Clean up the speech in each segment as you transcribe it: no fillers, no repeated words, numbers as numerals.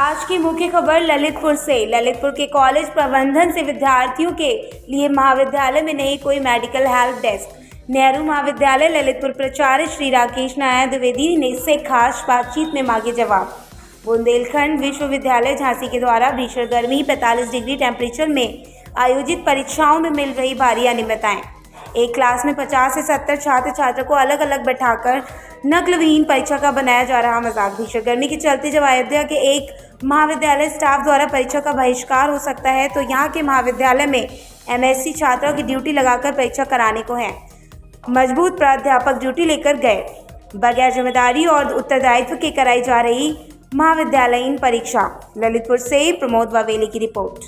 आज की मुख्य खबर ललितपुर से। ललितपुर के कॉलेज प्रबंधन से विद्यार्थियों के लिए महाविद्यालय में नहीं कोई मेडिकल हेल्प डेस्क। नेहरू महाविद्यालय ललितपुर प्राचार्य श्री राकेश नारायण द्विवेदी ने इससे खास बातचीत में मांगे जवाब। बुंदेलखंड विश्वविद्यालय झांसी के द्वारा भीषण गर्मी 45 डिग्री टेम्परेचर में आयोजित परीक्षाओं में मिल रही भारी अनियमितताएं। एक क्लास में 50 से 70 छात्र छात्रों को अलग अलग बैठाकर नकलविहीन परीक्षा का बनाया जा रहा मजाक। भीषण गर्मी के चलते जब अयोध्या के एक महाविद्यालय स्टाफ द्वारा परीक्षा का बहिष्कार हो सकता है तो यहाँ के महाविद्यालय में एमएससी छात्रों की ड्यूटी लगाकर परीक्षा कराने को है। मजबूत प्राध्यापक ड्यूटी लेकर गए बगैर जिम्मेदारी और उत्तरदायित्व के कराई जा रही महाविद्यालयीन परीक्षा। ललितपुर से प्रमोद वावेली की रिपोर्ट।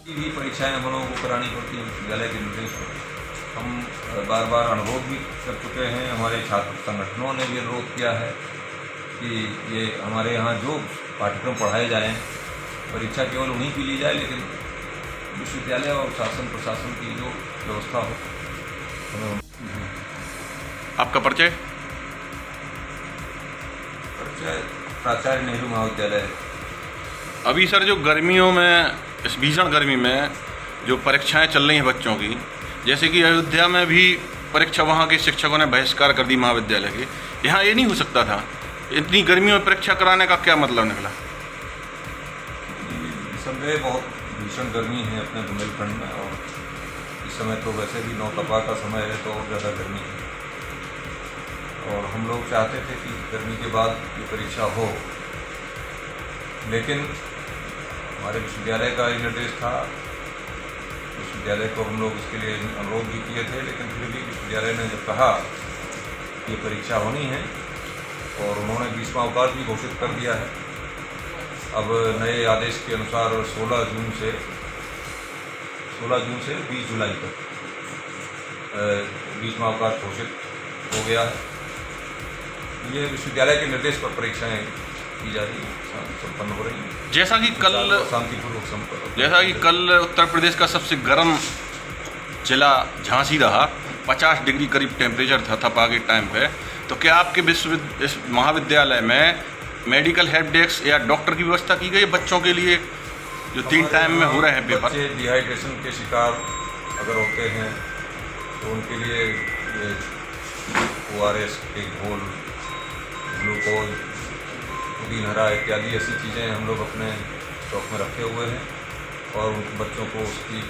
भी परीक्षाएं हम लोगों को करानी पड़ती हैं विश्वविद्यालय के निर्देश पर। हम बार बार अनुरोध भी कर चुके हैं, हमारे छात्र संगठनों ने भी अनुरोध किया है कि ये हमारे यहाँ जो पाठ्यक्रम पढ़ाए जाएं परीक्षा केवल उन्हीं की ली जाए, लेकिन विश्वविद्यालय और शासन प्रशासन की जो व्यवस्था हो हमें। आपका परिचय? प्राचार्य नेहरू महाविद्यालय। अभी सर जो गर्मियों में, इस भीषण गर्मी में जो परीक्षाएं चल रही हैं बच्चों की, जैसे कि अयोध्या में भी परीक्षा वहाँ के शिक्षकों ने बहिष्कार कर दी महाविद्यालय के, यहाँ ये नहीं हो सकता था। इतनी गर्मी में परीक्षा कराने का क्या मतलब निकला? संदेह बहुत भीषण गर्मी है अपने बुंदेलखंड में, और इस समय तो वैसे भी नौतपा का समय है तो और ज़्यादा गर्मी है। और हम लोग चाहते थे कि गर्मी के बाद ये परीक्षा हो, लेकिन हमारे विश्वविद्यालय का ही निर्देश था। विश्वविद्यालय को हम लोग इसके लिए अनुरोध भी किए थे, लेकिन फिर भी विश्वविद्यालय ने जब कहा कि ये परीक्षा होनी है और उन्होंने ग्रीष्मा अवकाश भी घोषित कर दिया है। अब नए आदेश के अनुसार 16 जून से 20 जुलाई तक ग्रीष्मा अवकाश घोषित हो गया है। ये विश्वविद्यालय के निर्देश पर परीक्षाएं की जा रही है, संपन्न हो रही है। जैसा कि कल उत्तर प्रदेश का सबसे गर्म जिला झांसी रहा, 50 डिग्री करीब टेम्परेचर था तपा के टाइम पे, तो क्या आपके इस महाविद्यालय में मेडिकल हेल्प डेस्क या डॉक्टर की व्यवस्था की गई बच्चों के लिए जो 3 टाइम में हो रहे हैं पेपर? बच्चे डिहाइड्रेशन के शिकार अगर होते हैं तो उनके लिए ORS के घोल, ग्लूकोज, पुदीन हरा इत्यादि ऐसी चीज़ें हम लोग अपने स्टॉक में रखे हुए हैं और उन बच्चों को उसकी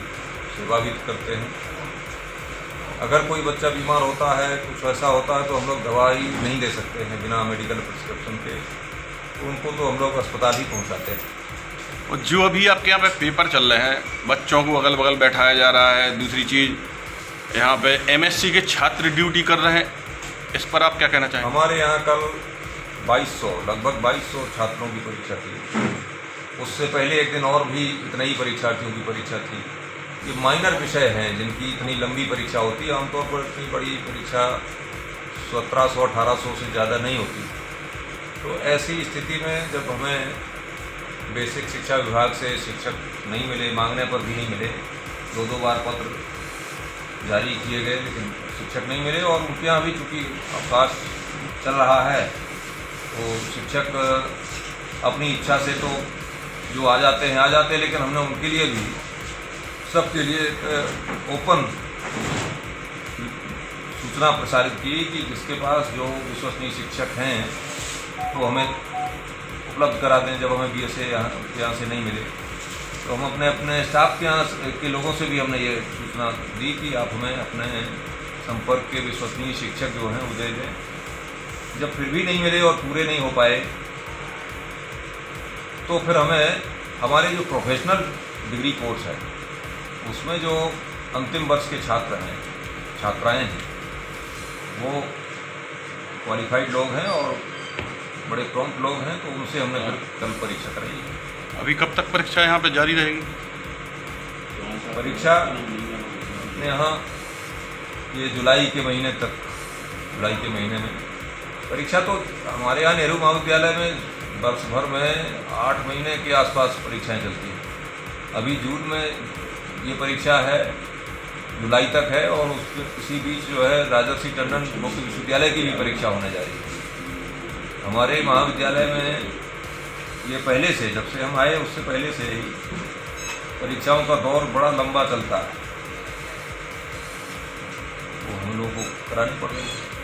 सेवा भी करते हैं। अगर कोई बच्चा बीमार होता है, कुछ ऐसा होता है, तो हम लोग दवाई नहीं दे सकते हैं बिना मेडिकल प्रिस्क्रिप्शन के, तो उनको तो हम लोग अस्पताल ही पहुंचाते हैं। और जो अभी आपके यहाँ पे पेपर चल रहे हैं, बच्चों को अगल बगल बैठाया जा रहा है, दूसरी चीज़ यहाँ पे MSc के छात्र ड्यूटी कर रहे हैं, इस पर आप क्या कहना चाहेंगे? हमारे यहाँ कल लगभग 2200 छात्रों की परीक्षा थी। उससे पहले एक दिन और भी इतना ही परीक्षार्थियों की परीक्षा थी। ये माइनर विषय हैं जिनकी इतनी लंबी परीक्षा होती है। आमतौर पर इतनी बड़ी परीक्षा 1700-1800 से ज़्यादा नहीं होती। तो ऐसी स्थिति में जब हमें बेसिक शिक्षा विभाग से शिक्षक नहीं मिले, मांगने पर भी नहीं मिले, 2 बार पत्र जारी किए गए लेकिन शिक्षक नहीं मिले, और उनके यहाँ भी चूँकि अवकाश चल रहा है तो शिक्षक अपनी इच्छा से तो जो आ जाते हैं, लेकिन हमने उनके लिए भी सबके लिए ओपन सूचना प्रसारित की कि जिसके पास जो विश्वसनीय शिक्षक हैं तो हमें उपलब्ध करा दें। जब हमें BSA यहाँ से नहीं मिले तो हम अपने स्टाफ के यहाँ के लोगों से भी हमने ये सूचना दी कि आप हमें अपने संपर्क के विश्वसनीय शिक्षक जो हैं वो दे दें। जब फिर भी नहीं मिले और पूरे नहीं हो पाए तो फिर हमें हमारे जो प्रोफेशनल डिग्री कोर्स है उसमें जो अंतिम वर्ष के छात्र हैं, छात्राएं हैं, वो क्वालिफाइड लोग हैं और बड़े प्रॉम्प्ट लोग हैं, तो उनसे हमने फिर कल परीक्षा कराई है। अभी कब तक परीक्षा यहाँ पे जारी रहेगी? परीक्षा अपने यहाँ ये जुलाई के महीने में परीक्षा, तो हमारे यहाँ नेहरू महाविद्यालय में वर्ष भर में 8 महीने के आसपास परीक्षाएं चलती हैं। अभी जून में ये परीक्षा है, जुलाई तक है, और उसी बीच जो है राजर्षि टंडन मुक्त विश्वविद्यालय की भी परीक्षा होने जा रही है। हमारे महाविद्यालय में ये पहले से, जब से हम आए उससे पहले से ही परीक्षाओं का दौर बड़ा लंबा चलता है, वो हम लोगों को करानी पड़ रही है।